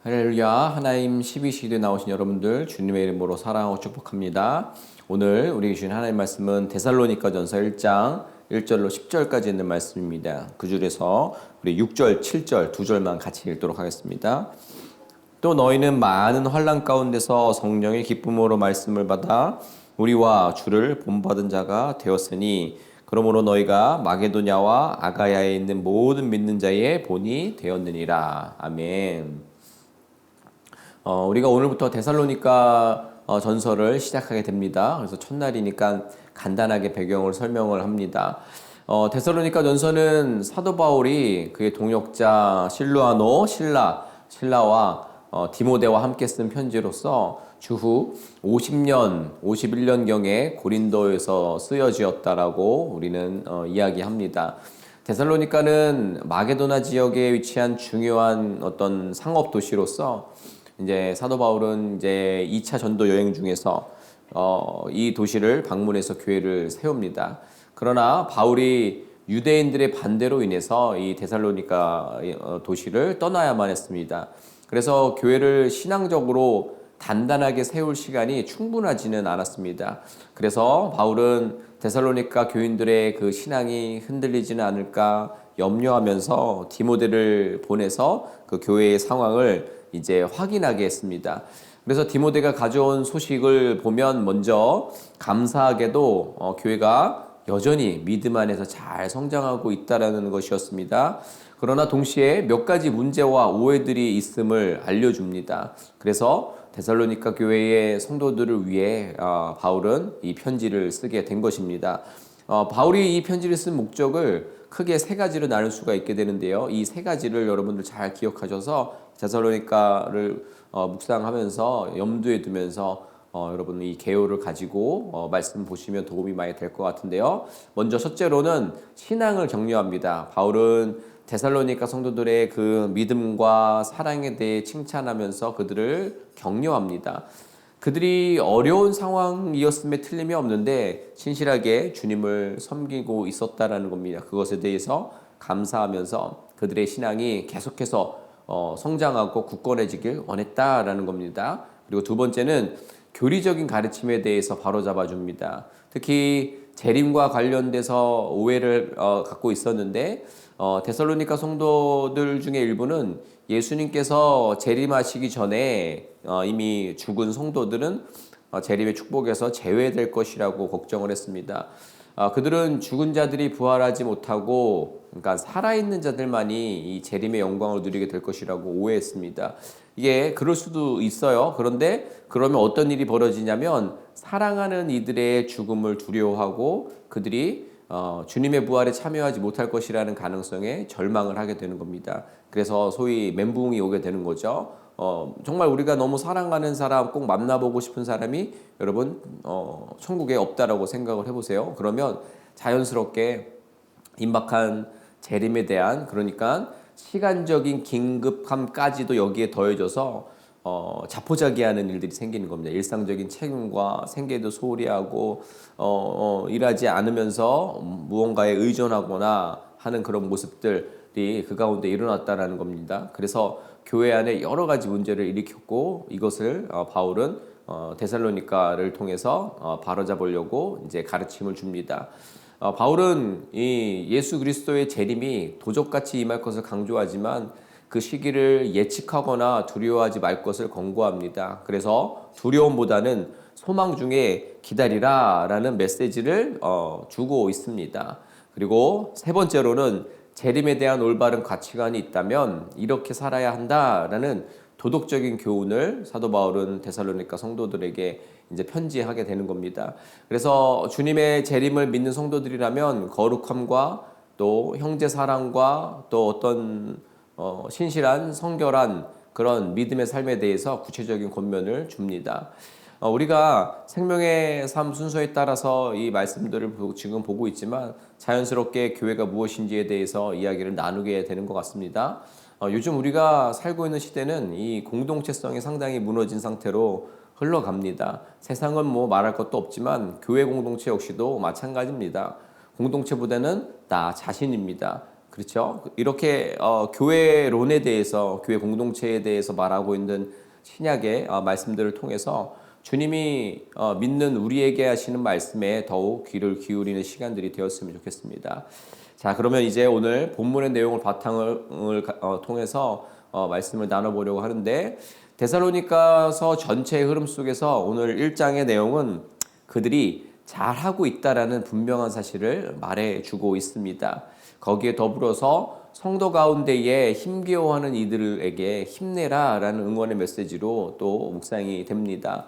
할렐루야. 하나님 12시기에 나오신 여러분들 주님의 이름으로 사랑하고 축복합니다. 오늘 우리 주신 하나님 말씀은 데살로니가전서 1장 1절로 10절까지 있는 말씀입니다. 그 줄에서 우리 6절, 7절 두 절만 같이 읽도록 하겠습니다. 또 너희는 많은 환난 가운데서 성령의 기쁨으로 말씀을 받아 우리와 주를 본받은 자가 되었으니 그러므로 너희가 마게도냐와 아가야에 있는 모든 믿는 자의 본이 되었느니라. 아멘. 우리가 오늘부터 데살로니가 전서를 시작하게 됩니다. 그래서 첫날이니까 간단하게 배경을 설명을 합니다. 데살로니가 전서는 사도 바울이 그의 동역자 실루아노, 신라와 디모데와 함께 쓴 편지로서 주후 50년, 51년경에 고린도에서 쓰여지었다라고 우리는 이야기합니다. 데살로니가는 마게도나 지역에 위치한 중요한 어떤 상업 도시로서 이제 사도 바울은 이제 2차 전도 여행 중에서 이 도시를 방문해서 교회를 세웁니다. 그러나 바울이 유대인들의 반대로 인해서 이 데살로니가 도시를 떠나야만 했습니다. 그래서 교회를 신앙적으로 단단하게 세울 시간이 충분하지는 않았습니다. 그래서 바울은 데살로니가 교인들의 그 신앙이 흔들리지는 않을까 염려하면서 디모데를 보내서 그 교회의 상황을 이제 확인하게 했습니다. 그래서 디모데가 가져온 소식을 보면 먼저 감사하게도 교회가 여전히 믿음 안에서 잘 성장하고 있다라는 것이었습니다. 그러나 동시에 몇 가지 문제와 오해들이 있음을 알려줍니다. 그래서 데살로니가 교회의 성도들을 위해 바울은 이 편지를 쓰게 된 것입니다. 바울이 이 편지를 쓴 목적을 크게 세 가지로 나눌 수가 있게 되는데요. 이 세 가지를 여러분들 잘 기억하셔서 데살로니가를 묵상하면서 염두에 두면서 여러분 이 개요를 가지고 말씀 보시면 도움이 많이 될 것 같은데요. 먼저 첫째로는 신앙을 격려합니다. 바울은 데살로니가 성도들의 그 믿음과 사랑에 대해 칭찬하면서 그들을 격려합니다. 그들이 어려운 상황이었음에 틀림이 없는데 신실하게 주님을 섬기고 있었다라는 겁니다. 그것에 대해서 감사하면서 그들의 신앙이 계속해서 성장하고 굳건해지길 원했다라는 겁니다. 그리고 두 번째는 교리적인 가르침에 대해서 바로잡아 줍니다. 특히 재림과 관련돼서 오해를 갖고 있었는데 데살로니가 성도들 중에 일부는 예수님께서 재림하시기 전에 이미 죽은 성도들은 재림의 축복에서 제외될 것이라고 걱정을 했습니다. 그들은 죽은 자들이 부활하지 못하고 그러니까 살아있는 자들만이 이 재림의 영광을 누리게 될 것이라고 오해했습니다. 이게 그럴 수도 있어요. 그런데 그러면 어떤 일이 벌어지냐면 사랑하는 이들의 죽음을 두려워하고 그들이 주님의 부활에 참여하지 못할 것이라는 가능성에 절망을 하게 되는 겁니다. 그래서 소위 멘붕이 오게 되는 거죠. 정말 우리가 너무 사랑하는 사람, 꼭 만나보고 싶은 사람이 여러분 천국에 없다라고 생각을 해보세요. 그러면 자연스럽게 임박한 재림에 대한 그러니까 시간적인 긴급함까지도 여기에 더해져서 자포자기하는 일들이 생기는 겁니다. 일상적인 책임과 생계도 소홀히 하고 일하지 않으면서 무언가에 의존하거나 하는 그런 모습들이 그 가운데 일어났다라는 겁니다. 그래서 교회 안에 여러 가지 문제를 일으켰고 이것을 바울은 데살로니가를 통해서 바로잡으려고 이제 가르침을 줍니다. 바울은 이 예수 그리스도의 재림이 도적같이 임할 것을 강조하지만 그 시기를 예측하거나 두려워하지 말 것을 권고합니다. 그래서 두려움보다는 소망 중에 기다리라 라는 메시지를 주고 있습니다. 그리고 세 번째로는 재림에 대한 올바른 가치관이 있다면 이렇게 살아야 한다라는 도덕적인 교훈을 사도 바울은 데살로니가 성도들에게 이제 편지하게 되는 겁니다. 그래서 주님의 재림을 믿는 성도들이라면 거룩함과 또 형제 사랑과 또 어떤 신실한 성결한 그런 믿음의 삶에 대해서 구체적인 권면을 줍니다. 우리가 생명의 삶 순서에 따라서 이 말씀들을 지금 보고 있지만 자연스럽게 교회가 무엇인지에 대해서 이야기를 나누게 되는 것 같습니다. 요즘 우리가 살고 있는 시대는 이 공동체성이 상당히 무너진 상태로 흘러갑니다. 세상은 뭐 말할 것도 없지만 교회 공동체 역시도 마찬가지입니다. 공동체보다는 나 자신입니다. 그렇죠? 이렇게 교회론에 대해서, 교회 공동체에 대해서 말하고 있는 신약의 말씀들을 통해서 주님이 믿는 우리에게 하시는 말씀에 더욱 귀를 기울이는 시간들이 되었으면 좋겠습니다. 자, 그러면 이제 오늘 본문의 내용을 바탕을 통해서 말씀을 나눠보려고 하는데, 데살로니가서 전체의 흐름 속에서 오늘 1장의 내용은 그들이 잘하고 있다라는 분명한 사실을 말해주고 있습니다. 거기에 더불어서 성도 가운데에 힘겨워하는 이들에게 힘내라 라는 응원의 메시지로 또 묵상이 됩니다.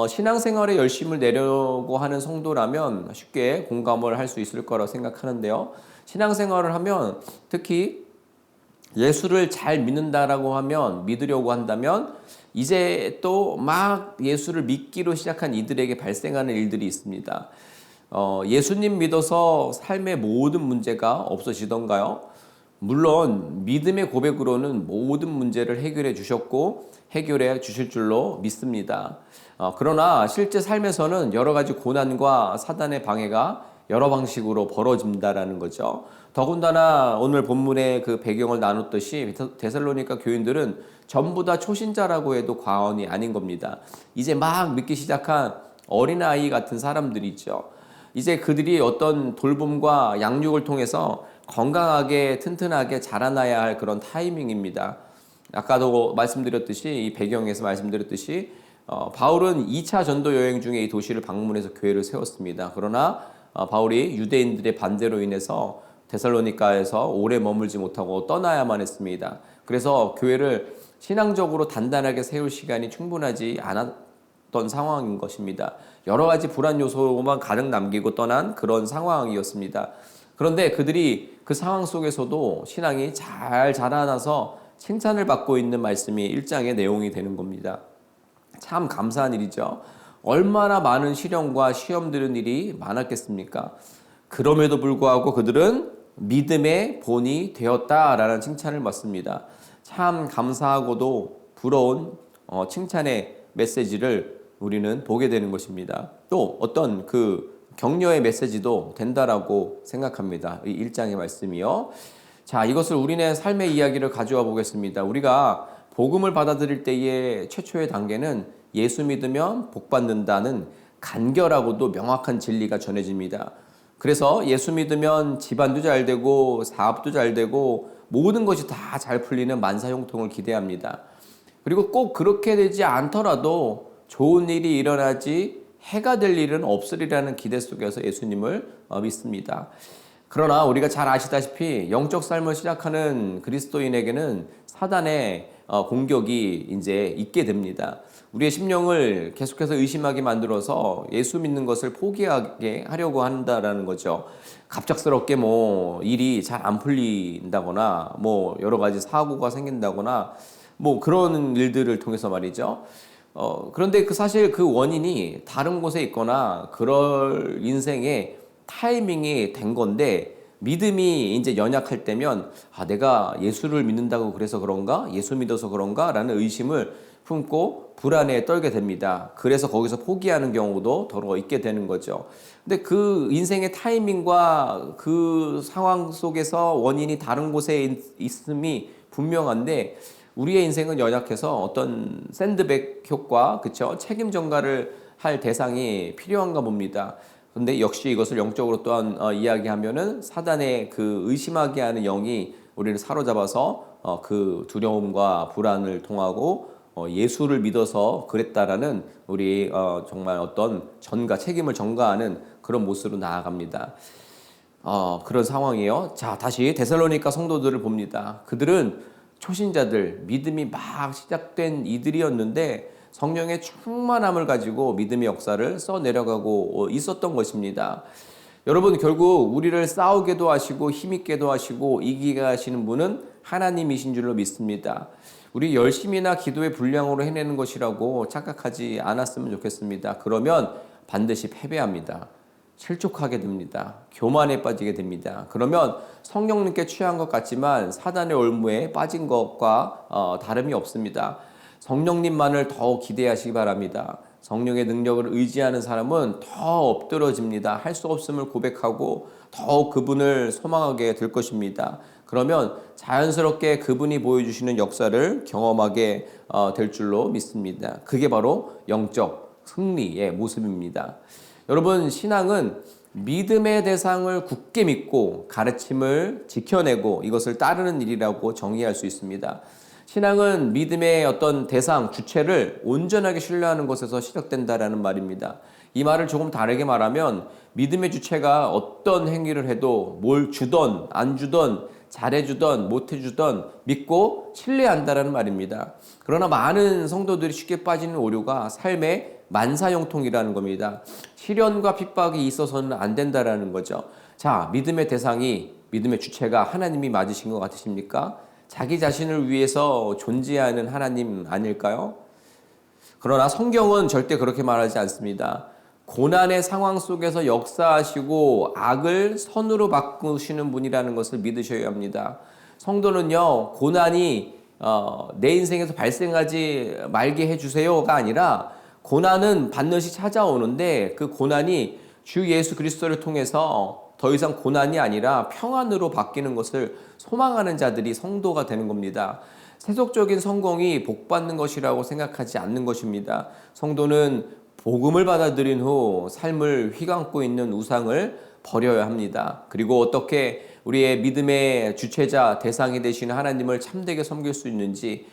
신앙생활에 열심을 내려고 하는 성도라면 쉽게 공감을 할 수 있을 거라고 생각하는데요. 신앙생활을 하면 특히 예수를 잘 믿는다라고 하면, 믿으려고 한다면 이제 또 막 예수를 믿기로 시작한 이들에게 발생하는 일들이 있습니다. 예수님 믿어서 삶의 모든 문제가 없어지던가요? 물론 믿음의 고백으로는 모든 문제를 해결해 주셨고 해결해 주실 줄로 믿습니다. 그러나 실제 삶에서는 여러 가지 고난과 사단의 방해가 여러 방식으로 벌어진다라는 거죠. 더군다나 오늘 본문의 그 배경을 나눴듯이 데살로니가 교인들은 전부 다 초신자라고 해도 과언이 아닌 겁니다. 이제 막 믿기 시작한 어린아이 같은 사람들이죠. 이제 그들이 어떤 돌봄과 양육을 통해서 건강하게 튼튼하게 자라나야 할 그런 타이밍입니다. 아까도 말씀드렸듯이, 이 배경에서 말씀드렸듯이 바울은 2차 전도 여행 중에 이 도시를 방문해서 교회를 세웠습니다. 그러나 바울이 유대인들의 반대로 인해서 데살로니가에서 오래 머물지 못하고 떠나야만 했습니다. 그래서 교회를 신앙적으로 단단하게 세울 시간이 충분하지 않았던 상황인 것입니다. 여러 가지 불안 요소만 가득 남기고 떠난 그런 상황이었습니다. 그런데 그들이 그 상황 속에서도 신앙이 잘 자라나서 칭찬을 받고 있는 말씀이 1장의 내용이 되는 겁니다. 참 감사한 일이죠. 얼마나 많은 시련과 시험 들은 일이 많았겠습니까? 그럼에도 불구하고 그들은 믿음의 본이 되었다라는 칭찬을 받습니다. 참 감사하고도 부러운 칭찬의 메시지를 우리는 보게 되는 것입니다. 또 어떤 그 격려의 메시지도 된다라고 생각합니다. 이 1장의 말씀이요. 자, 이것을 우리네 삶의 이야기를 가져와 보겠습니다. 우리가 복음을 받아들일 때의 최초의 단계는 예수 믿으면 복 받는다는 간결하고도 명확한 진리가 전해집니다. 그래서 예수 믿으면 집안도 잘 되고 사업도 잘 되고 모든 것이 다 잘 풀리는 만사형통을 기대합니다. 그리고 꼭 그렇게 되지 않더라도 좋은 일이 일어나지 해가 될 일은 없으리라는 기대 속에서 예수님을 믿습니다. 그러나 우리가 잘 아시다시피 영적 삶을 시작하는 그리스도인에게는 사단의 공격이 이제 있게 됩니다. 우리의 심령을 계속해서 의심하게 만들어서 예수 믿는 것을 포기하게 하려고 한다라는 거죠. 갑작스럽게 뭐 일이 잘 안 풀린다거나 뭐 여러 가지 사고가 생긴다거나 뭐 그런 일들을 통해서 말이죠. 그런데 사실 그 원인이 다른 곳에 있거나 그럴 인생의 타이밍이 된 건데, 믿음이 이제 연약할 때면 내가 예수를 믿는다고 그래서 그런가? 예수 믿어서 그런가? 라는 의심을 품고 불안에 떨게 됩니다. 그래서 거기서 포기하는 경우도 더러 있게 되는 거죠. 근데 그 인생의 타이밍과 그 상황 속에서 원인이 다른 곳에 있음이 분명한데, 우리의 인생은 연약해서 어떤 샌드백 효과, 그쵸? 책임 전가를 할 대상이 필요한가 봅니다. 근데 역시 이것을 영적으로 또한 이야기하면은 사단의 그 의심하게 하는 영이 우리를 사로잡아서 그 두려움과 불안을 통하고 예수를 믿어서 그랬다라는 우리 정말 어떤 책임을 전가하는 그런 모습으로 나아갑니다. 그런 상황이에요. 자, 다시 데살로니가 성도들을 봅니다. 그들은 초신자들, 믿음이 막 시작된 이들이었는데 성령의 충만함을 가지고 믿음의 역사를 써내려가고 있었던 것입니다. 여러분, 결국 우리를 싸우게도 하시고 힘있게도 하시고 이기게 하시는 분은 하나님이신 줄로 믿습니다. 우리 열심히나 기도의 분량으로 해내는 것이라고 착각하지 않았으면 좋겠습니다. 그러면 반드시 패배합니다. 실족하게 됩니다. 교만에 빠지게 됩니다. 그러면 성령님께 취한 것 같지만 사단의 올무에 빠진 것과 다름이 없습니다. 성령님만을 더 기대하시기 바랍니다. 성령의 능력을 의지하는 사람은 더 엎드러집니다. 할 수 없음을 고백하고 더욱 그분을 소망하게 될 것입니다. 그러면 자연스럽게 그분이 보여주시는 역사를 경험하게 될 줄로 믿습니다. 그게 바로 영적 승리의 모습입니다. 여러분, 신앙은 믿음의 대상을 굳게 믿고 가르침을 지켜내고 이것을 따르는 일이라고 정의할 수 있습니다. 신앙은 믿음의 어떤 대상, 주체를 온전하게 신뢰하는 것에서 시작된다라는 말입니다. 이 말을 조금 다르게 말하면 믿음의 주체가 어떤 행위를 해도 뭘 주던 안 주던 잘해주던 못해주던 믿고 신뢰한다라는 말입니다. 그러나 많은 성도들이 쉽게 빠지는 오류가 삶의 만사형통이라는 겁니다. 시련과 핍박이 있어서는 안 된다라는 거죠. 자, 믿음의 대상이, 믿음의 주체가 하나님이 맞으신 것 같으십니까? 자기 자신을 위해서 존재하는 하나님 아닐까요? 그러나 성경은 절대 그렇게 말하지 않습니다. 고난의 상황 속에서 역사하시고 악을 선으로 바꾸시는 분이라는 것을 믿으셔야 합니다. 성도는요, 고난이 내 인생에서 발생하지 말게 해주세요가 아니라 고난은 반드시 찾아오는데 그 고난이 주 예수 그리스도를 통해서 더 이상 고난이 아니라 평안으로 바뀌는 것을 소망하는 자들이 성도가 되는 겁니다. 세속적인 성공이 복받는 것이라고 생각하지 않는 것입니다. 성도는 복음을 받아들인 후 삶을 휘감고 있는 우상을 버려야 합니다. 그리고 어떻게 우리의 믿음의 주체자, 대상이 되시는 하나님을 참되게 섬길 수 있는지,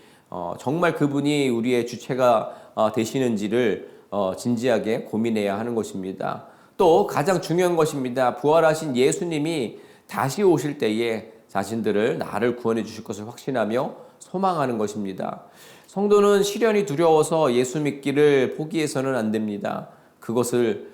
정말 그분이 우리의 주체가 되시는지를 진지하게 고민해야 하는 것입니다. 또 가장 중요한 것입니다. 부활하신 예수님이 다시 오실 때에 자신들을 나를 구원해 주실 것을 확신하며 소망하는 것입니다. 성도는 시련이 두려워서 예수 믿기를 포기해서는 안 됩니다. 그것을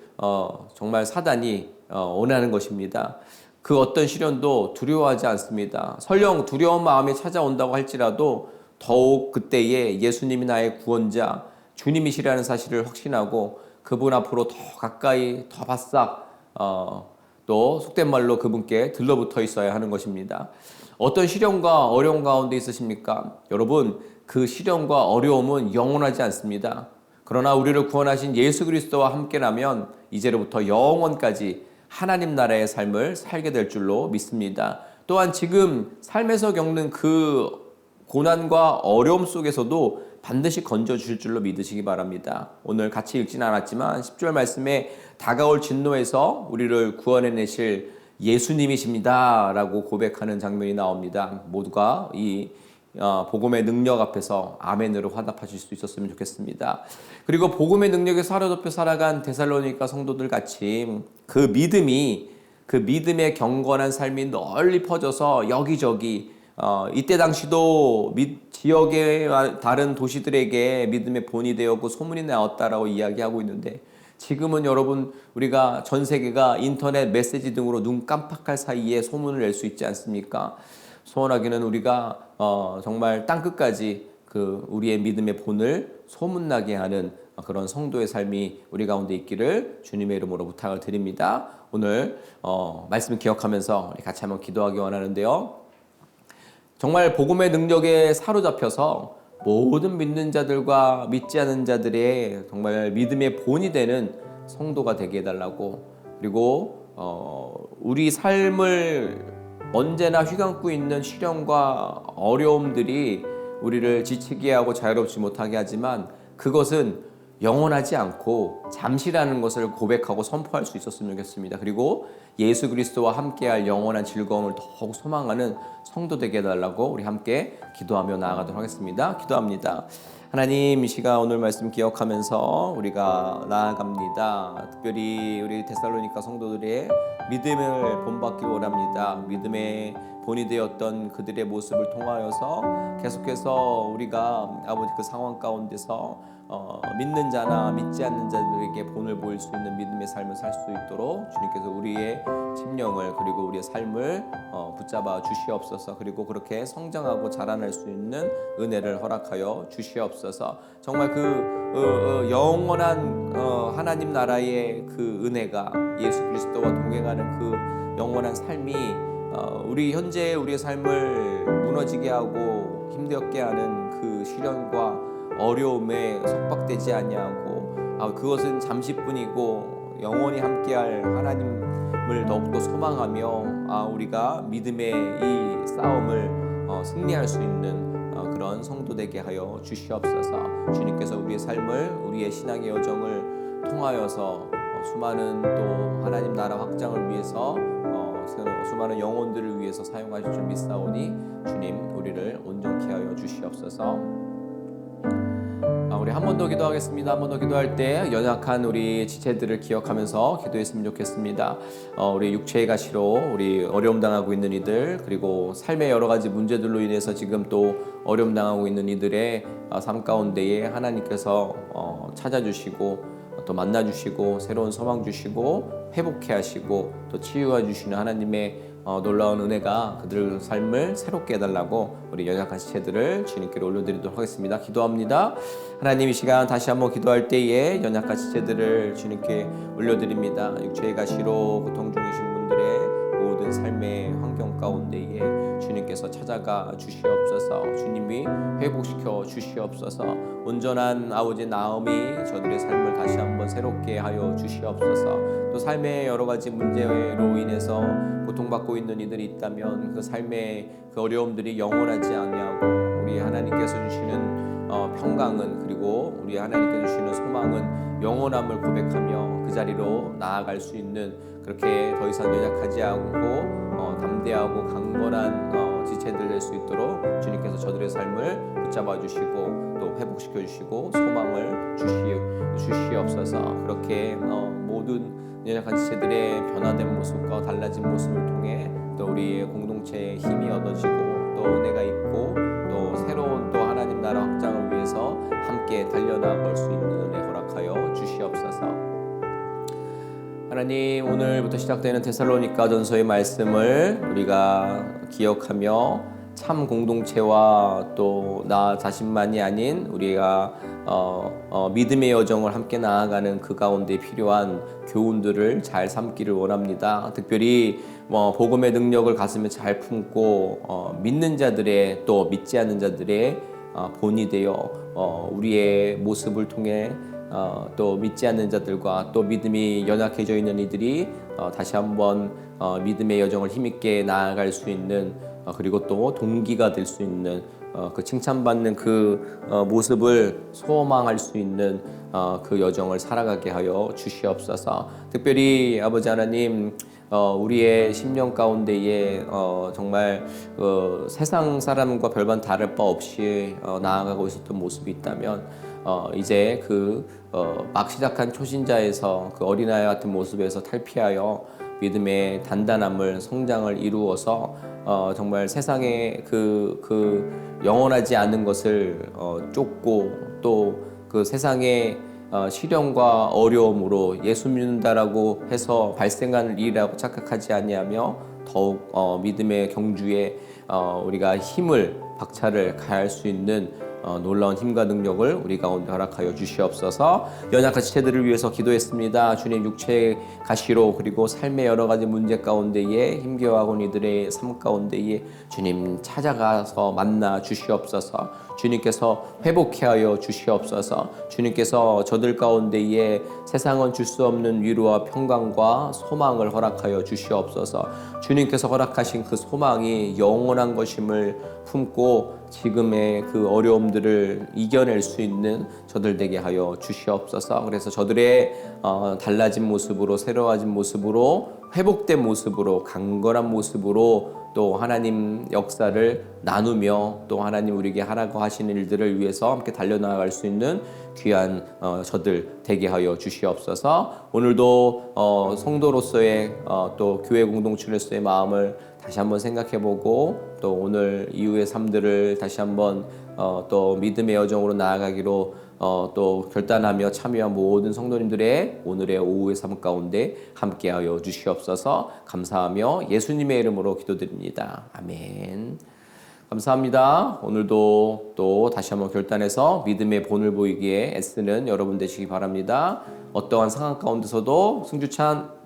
정말 사단이 원하는 것입니다. 그 어떤 시련도 두려워하지 않습니다. 설령 두려운 마음이 찾아온다고 할지라도 더욱 그때에 예수님이 나의 구원자, 주님이시라는 사실을 확신하고 그분 앞으로 더 가까이, 더 바싹 또 속된 말로 그분께 들러붙어 있어야 하는 것입니다. 어떤 시련과 어려움 가운데 있으십니까? 여러분, 그 시련과 어려움은 영원하지 않습니다. 그러나 우리를 구원하신 예수 그리스도와 함께라면 이제로부터 영원까지 하나님 나라의 삶을 살게 될 줄로 믿습니다. 또한 지금 삶에서 겪는 그 고난과 어려움 속에서도 반드시 건져주실 줄로 믿으시기 바랍니다. 오늘 같이 읽진 않았지만 10절 말씀에 다가올 진노에서 우리를 구원해내실 예수님이십니다 라고 고백하는 장면이 나옵니다. 모두가 이 복음의 능력 앞에서 아멘으로 화답하실 수 있었으면 좋겠습니다. 그리고 복음의 능력에 사로잡혀 살아간 데살로니가 성도들 같이 그 믿음의 경건한 삶이 널리 퍼져서 여기저기 이때 당시도 지역의 다른 도시들에게 믿음의 본이 되었고 소문이 나왔다라고 이야기하고 있는데 지금은 여러분 우리가 전 세계가 인터넷 메시지 등으로 눈 깜빡할 사이에 소문을 낼 수 있지 않습니까? 소원하기는 우리가 정말 땅끝까지 그 우리의 믿음의 본을 소문나게 하는 그런 성도의 삶이 우리 가운데 있기를 주님의 이름으로 부탁을 드립니다. 오늘 말씀 기억하면서 우리 같이 한번 기도하기 원하는데요. 정말 복음의 능력에 사로잡혀서 모든 믿는 자들과 믿지 않는 자들의 정말 믿음의 본이 되는 성도가 되게 해달라고, 그리고 우리 삶을 언제나 휘감고 있는 시련과 어려움들이 우리를 지치게 하고 자유롭지 못하게 하지만 그것은 영원하지 않고 잠시라는 것을 고백하고 선포할 수 있었으면 좋겠습니다. 그리고 예수 그리스도와 함께할 영원한 즐거움을 더욱 소망하는 성도 되게 해달라고 우리 함께 기도하며 나아가도록 하겠습니다. 기도합니다. 하나님, 이 시간 오늘 말씀 기억하면서 우리가 나아갑니다. 특별히 우리 데살로니가 성도들의 믿음을 본받기 원합니다. 믿음의 본이 되었던 그들의 모습을 통하여서 계속해서 우리가 아버지 그 상황 가운데서 믿는 자나 믿지 않는 자들에게 본을 보일 수 있는 믿음의 삶을 살 수 있도록 주님께서 우리의 심령을 그리고 우리의 삶을 붙잡아 주시옵소서. 그리고 그렇게 성장하고 자라날 수 있는 은혜를 허락하여 주시옵소서. 정말 그 영원한 하나님 나라의 그 은혜가 예수 그리스도와 동행하는 그 영원한 삶이 우리 현재 우리의 삶을 무너지게 하고 힘들게 하는 그 시련과 어려움에 속박되지 아니하고 그것은 잠시뿐이고 영원히 함께할 하나님을 더욱더 소망하며 우리가 믿음의 이 싸움을 승리할 수 있는 그런 성도 되게 하여 주시옵소서. 주님께서 우리의 삶을, 우리의 신앙의 여정을 통하여서 수많은 또 하나님 나라 확장을 위해서 수많은 영혼들을 위해서 사용하실 줄 믿사오니 주님 우리를 온전케 하여 주시옵소서. 우리 한 번 더 기도하겠습니다. 한 번 더 기도할 때 연약한 우리 지체들을 기억하면서 기도했으면 좋겠습니다. 우리 육체의 가시로 우리 어려움 당하고 있는 이들, 그리고 삶의 여러 가지 문제들로 인해서 지금 또 어려움 당하고 있는 이들의 삶 가운데에 하나님께서 찾아주시고 또 만나주시고 새로운 소망 주시고 회복해 하시고 또 치유해 주시는 하나님의 놀라운 은혜가 그들 삶을 새롭게 해달라고 우리 연약한 지체들을 주님께로 올려드리도록 하겠습니다. 기도합니다. 하나님, 이 시간 다시 한번 기도할 때에 연약한 지체들을 주님께 올려드립니다. 육체의 가시로 고통 중이신 분들의 모든 삶의 환경 가운데에 주님께서 찾아가 주시옵소서. 주님이 회복시켜 주시옵소서. 온전한 아버지 나음이 저들의 삶을 다시 한번 새롭게 하여 주시옵소서. 또 삶의 여러 가지 문제로 인해서 고통받고 있는 이들이 있다면 그 삶의 그 어려움들이 영원하지 아니하고 우리 하나님께서 주시는 평강은, 그리고 우리 하나님께서 주시는 소망은 영원함을 고백하며 그 자리로 나아갈 수 있는, 그렇게 더 이상 연약하지 않고 담대하고 강건한 지체들 될 수 있도록 주님께서 저들의 삶을 붙잡아 주시고 또 회복시켜 주시고 소망을 주시옵소서. 그렇게 모든 연약한 지체들의 변화된 모습과 달라진 모습을 통해 또 우리의 공동체에 힘이 얻어지고 또 은혜가 있고 또 새로운 또 하나님 나라 확장을 위해서 함께 달려나갈 수 있는 은혜 허락하여 주시옵소서. 하나님, 오늘부터 시작되는 데살로니가 전서의 말씀을 우리가 기억하며 참 공동체와 또 나 자신만이 아닌 우리가 믿음의 여정을 함께 나아가는 그 가운데 필요한 교훈들을 잘 삼기를 원합니다. 특별히 복음의 능력을 가슴에 잘 품고 믿는 자들의 또 믿지 않는 자들의 본이 되어 우리의 모습을 통해 또 믿지 않는 자들과 또 믿음이 연약해져 있는 이들이 다시 한번 믿음의 여정을 힘있게 나아갈 수 있는, 그리고 또 동기가 될 수 있는, 그 칭찬받는 그 모습을 소망할 수 있는 그 여정을 살아가게 하여 주시옵소서. 특별히 아버지 하나님, 우리의 심령 가운데에 정말 세상 사람과 별반 다를 바 없이 나아가고 있었던 모습이 있다면 이제 막 시작한 초신자에서 그 어린아이 같은 모습에서 탈피하여 믿음의 단단함을, 성장을 이루어서 정말 세상에 그 영원하지 않은 것을 쫓고 또 그 세상의 시련과 어려움으로 예수 믿는다라고 해서 발생하는 일이라고 착각하지 아니하며 더욱 믿음의 경주에 우리가 힘을 박차를 가할 수 있는 놀라운 힘과 능력을 우리 가운데 허락하여 주시옵소서. 연약한 지체들을 위해서 기도했습니다. 주님, 육체의 가시로 그리고 삶의 여러 가지 문제 가운데에 힘겨워하고 이들의 삶 가운데에 주님 찾아가서 만나 주시옵소서. 주님께서 회복케 하여 주시옵소서. 주님께서 저들 가운데에 세상은 줄 수 없는 위로와 평강과 소망을 허락하여 주시옵소서. 주님께서 허락하신 그 소망이 영원한 것임을 품고 지금의 그 어려움들을 이겨낼 수 있는 저들 되게 하여 주시옵소서. 그래서 저들의 달라진 모습으로, 새로워진 모습으로, 회복된 모습으로, 강건한 모습으로 또 하나님 역사를 나누며 또 하나님 우리에게 하라고 하시는 일들을 위해서 함께 달려나갈 수 있는 귀한 저들 되게 하여 주시옵소서. 오늘도 성도로서의 또 교회 공동체로서의 마음을 다시 한번 생각해보고 또 오늘 이후의 삶들을 다시 한번 또 믿음의 여정으로 나아가기로 또 결단하며 참여한 모든 성도님들의 오늘의 오후의 삶 가운데 함께하여 주시옵소서. 감사하며 예수님의 이름으로 기도드립니다. 아멘. 감사합니다. 오늘도 또 다시 한번 결단해서 믿음의 본을 보이기에 애쓰는 여러분 되시기 바랍니다. 어떠한 상황 가운데서도 승주찬